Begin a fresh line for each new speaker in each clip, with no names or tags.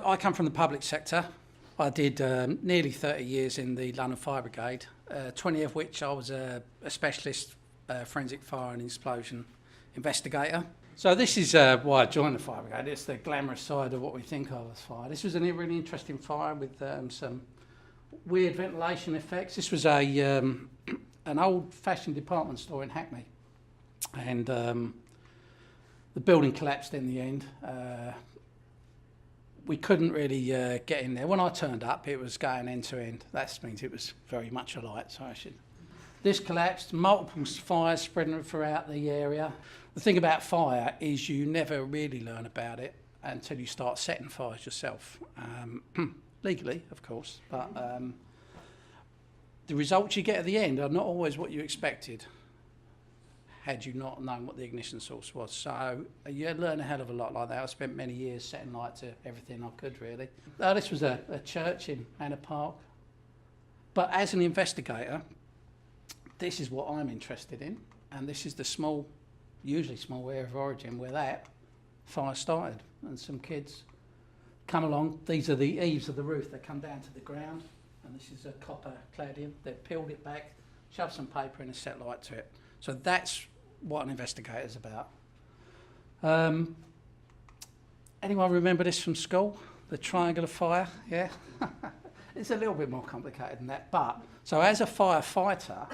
I come from the public sector. I did nearly 30 years in the London Fire Brigade, 20 of which I was a specialist forensic fire and explosion investigator. So this is why I joined the Fire Brigade. It's the glamorous side of what we think of as fire. This was a really interesting fire with some weird ventilation effects. This was an old-fashioned department store in Hackney, and the building collapsed in the end. We couldn't really get in there. When I turned up, it was going end to end. That means it was very much alight. So this collapsed, multiple fires spreading throughout the area. The thing about fire is you never really learn about it until you start setting fires yourself. Legally, of course, but the results you get at the end are not always what you expected, had you not known what the ignition source was. So you learn a hell of a lot like that. I spent many years setting light to everything I could, really. This was a church in Manor Park. But as an investigator, this is what I'm interested in, and this is the usually small area of origin where that fire started. And some kids come along. These are the eaves of the roof. They come down to the ground, and this is a copper cladding. They've peeled it back, shoved some paper in and set light to it. So that's what an investigator's about. Anyone remember this from school? The triangle of fire, yeah? It's a little bit more complicated than that. But, so as a firefighter,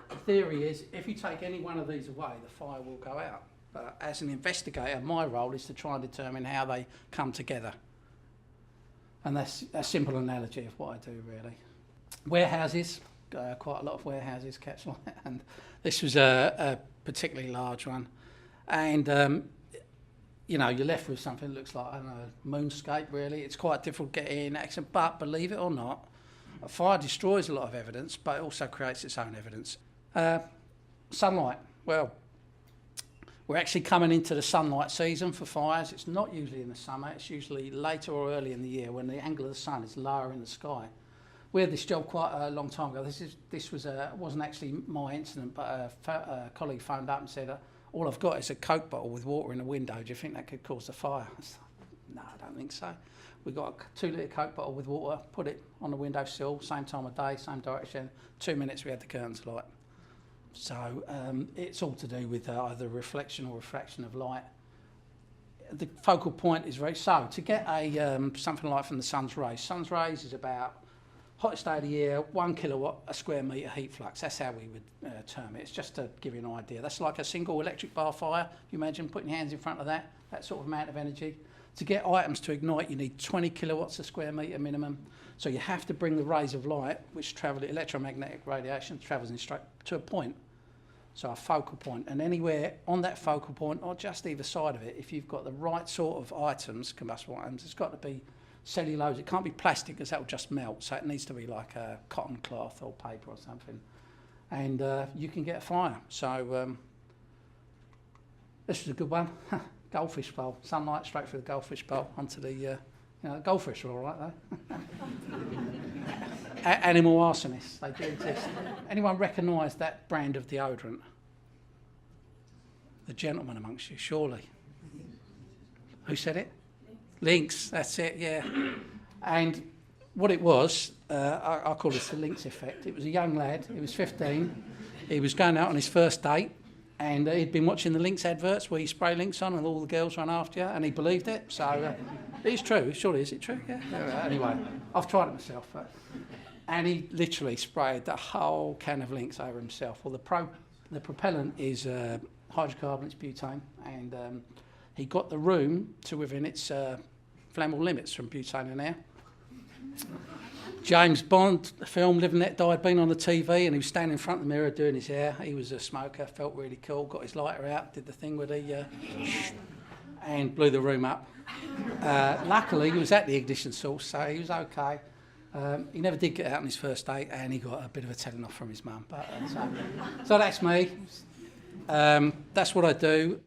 the theory is if you take any one of these away, the fire will go out. But as an investigator, my role is to try and determine how they come together. And that's a simple analogy of what I do, really. Warehouses, quite a lot of warehouses catch light, and this was a particularly large one. And, you know, you're left with something that looks like, I don't know, a moonscape, really. It's quite difficult to get in, but believe it or not, a fire destroys a lot of evidence, but it also creates its own evidence. Sunlight, well, we're actually coming into the sunlight season for fires. It's not usually in the summer, it's usually later or early in the year when the angle of the sun is lower in the sky. We had this job quite a long time ago. This wasn't actually my incident, but a colleague phoned up and said, all I've got is a Coke bottle with water in the window. Do you think that could cause a fire? I said, no, I don't think so. We got a 2 litre Coke bottle with water, put it on the windowsill, same time of day, same direction. 2 minutes we had the curtains alight. So it's all to do with either reflection or refraction of light. The focal point is so to get something like from the sun's rays is about, hottest day of the year, 1 kilowatt a square metre heat flux. That's how we would term it. It's just to give you an idea. That's like a single electric bar fire. You imagine putting your hands in front of that sort of amount of energy. To get items to ignite, you need 20 kilowatts a square metre minimum. So you have to bring the rays of light, which travel, electromagnetic radiation travels in straight to a point. So a focal point. And anywhere on that focal point, or just either side of it, if you've got the right sort of items, combustible items, it's got to be cellulose. It can't be plastic because that will just melt. So it needs to be like a cotton cloth or paper or something. And you can get a fire. So this was a good one. Goldfish bowl. Sunlight straight through the goldfish bowl onto the... goldfish are all right, though. Animal arsonists, they do exist. Anyone recognise that brand of deodorant? The gentleman amongst you, surely. Who said it? Lynx, that's it, yeah. And what it was, I call this the Lynx effect. It was a young lad, he was 15, he was going out on his first date, and he'd been watching the Lynx adverts where you spray Lynx on and all the girls run after you, and he believed it. So it's true, surely, is it true? Yeah. Anyway, I've tried it myself. And he literally sprayed the whole can of Lynx over himself. Well, the propellant is hydrocarbon, it's butane, and he got the room to within its flammable limits from butane and air. James Bond, the film Live and Let Die, had been on the TV, and he was standing in front of the mirror doing his hair. He was a smoker, felt really cool, got his lighter out, did the thing with the... and blew the room up. Luckily, he was at the ignition source, so he was okay. He never did get out on his first date, and he got a bit of a telling off from his mum. But so that's me. That's what I do.